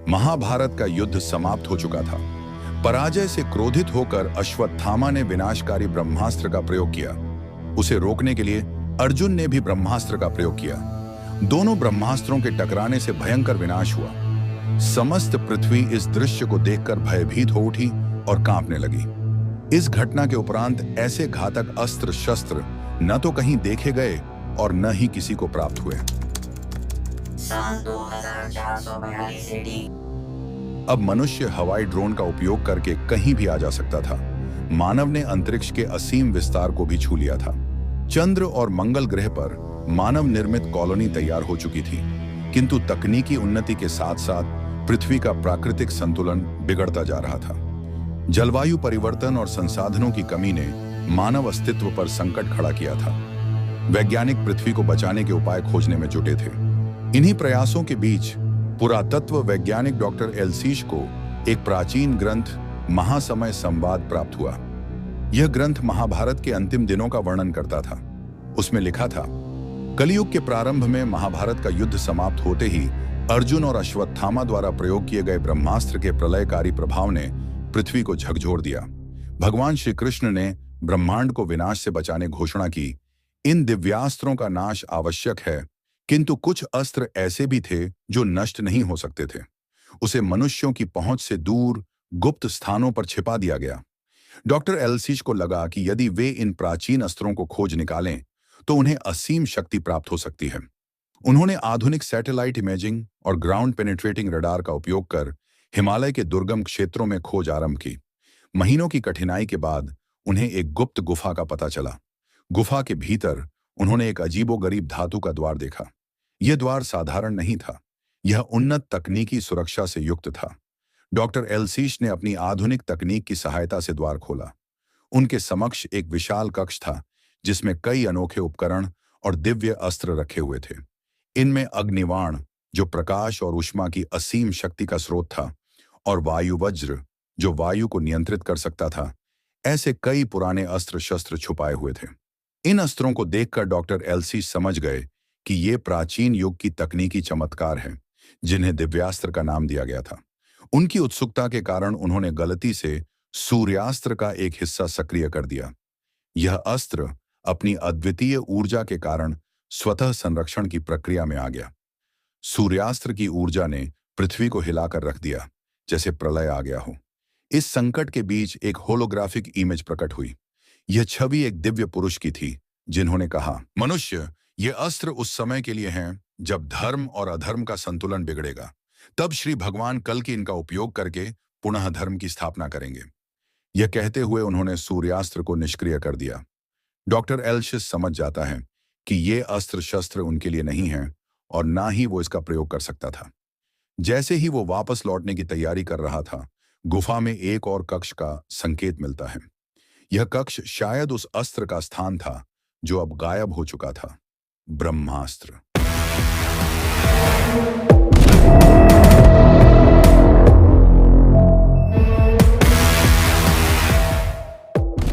महाभारत का युद्ध समाप्त हो चुका था। पराजय से क्रोधित होकर अश्वत्थामा ने विनाशकारी ब्रह्मास्त्र का प्रयोग किया। उसे रोकने के लिए अर्जुन ने भी ब्रह्मास्त्र का प्रयोग किया। दोनों ब्रह्मास्त्रों के टकराने से भयंकर विनाश हुआ। समस्त पृथ्वी इस दृश्य को देखकर भयभीत हो उठी और कांपने लगी। इस घटना के उपरांत ऐसे घातक अस्त्र शस्त्र न तो कहीं देखे गए और न ही किसी को प्राप्त हुए। साल 2442 AD। अब मनुष्य हवाई ड्रोन का उपयोग करके कहीं भी आ जा सकता था। मानव ने अंतरिक्ष के असीम विस्तार को भी छू लिया था। चंद्र और मंगल ग्रह पर मानव निर्मित कॉलोनी तैयार हो चुकी थी, किंतु तकनीकी उन्नति के साथ साथ पृथ्वी का प्राकृतिक संतुलन बिगड़ता जा रहा था। जलवायु परिवर्तन और संसाधनों की कमी ने मानव अस्तित्व पर संकट खड़ा किया था। वैज्ञानिक पृथ्वी को बचाने के उपाय खोजने में जुटे थे। इन्हीं प्रयासों के बीच पुरातत्व वैज्ञानिक डॉक्टर एल्सीश को एक प्राचीन ग्रंथ महासमय संवाद प्राप्त हुआ। यह ग्रंथ महाभारत के अंतिम दिनों का वर्णन करता था। उसमें लिखा था, कलयुग के प्रारंभ में महाभारत का युद्ध समाप्त होते ही अर्जुन और अश्वत्थामा द्वारा प्रयोग किए गए ब्रह्मास्त्र के प्रलयकारी प्रभाव ने पृथ्वी को झकझोर दिया। भगवान श्री कृष्ण ने ब्रह्मांड को विनाश से बचाने घोषणा की। इन दिव्यास्त्रों का नाश आवश्यक है, किंतु कुछ अस्त्र ऐसे भी थे जो नष्ट नहीं हो सकते थे। उसे मनुष्यों की पहुंच से दूर गुप्त स्थानों पर छिपा दिया गया। डॉक्टर एल्सीश को लगा कि यदि वे इन प्राचीन अस्त्रों को खोज निकालें तो उन्हें असीम शक्ति प्राप्त हो सकती है। उन्होंने आधुनिक सैटेलाइट इमेजिंग और ग्राउंड पेनिट्रेटिंग रडार का उपयोग कर हिमालय के दुर्गम क्षेत्रों में खोज आरंभ की। महीनों की कठिनाई के बाद उन्हें एक गुप्त गुफा का पता चला। गुफा के भीतर उन्होंने एक अजीबोगरीब धातु का द्वार देखा। यह द्वार साधारण नहीं था, यह उन्नत तकनीकी सुरक्षा से युक्त था। डॉक्टर एल्सीश ने अपनी आधुनिक तकनीक की सहायता से द्वार खोला। उनके समक्ष एक विशाल कक्ष था जिसमें कई अनोखे उपकरण और दिव्य अस्त्र रखे हुए थे। इनमें अग्निवाण, जो प्रकाश और ऊष्मा की असीम शक्ति का स्रोत था, और वायु वज्र, जो वायु को नियंत्रित कर सकता था। ऐसे कई पुराने अस्त्र शस्त्र छुपाए हुए थे। इन अस्त्रों को देखकर डॉक्टर एल्सीश समझ गए कि ये प्राचीन युग की तकनीकी चमत्कार हैं, जिन्हें दिव्यास्त्र का नाम दिया गया था। उनकी उत्सुकता के कारण उन्होंने गलती से सूर्यास्त्र का एक हिस्सा सक्रिय कर दिया। यह अस्त्र अपनी अद्वितीय ऊर्जा के कारण स्वतः संरक्षण की प्रक्रिया में आ गया। सूर्यास्त्र की ऊर्जा ने पृथ्वी को हिलाकर रख दिया, जैसे प्रलय आ गया हो। इस संकट के बीच एक होलोग्राफिक इमेज प्रकट हुई। यह छवि एक दिव्य पुरुष की थी, जिन्होंने कहा, मनुष्य, ये अस्त्र उस समय के लिए हैं जब धर्म और अधर्म का संतुलन बिगड़ेगा। तब श्री भगवान कल की इनका उपयोग करके पुनः धर्म की स्थापना करेंगे। यह कहते हुए उन्होंने सूर्यास्त्र को निष्क्रिय कर दिया। डॉक्टर एल्सीश समझ जाता है कि ये अस्त्र शस्त्र उनके लिए नहीं हैं और ना ही वो इसका प्रयोग कर सकता था। जैसे ही वो वापस लौटने की तैयारी कर रहा था, गुफा में एक और कक्ष का संकेत मिलता है। यह कक्ष शायद उस अस्त्र का स्थान था जो अब गायब हो चुका था, ब्रह्मास्त्र।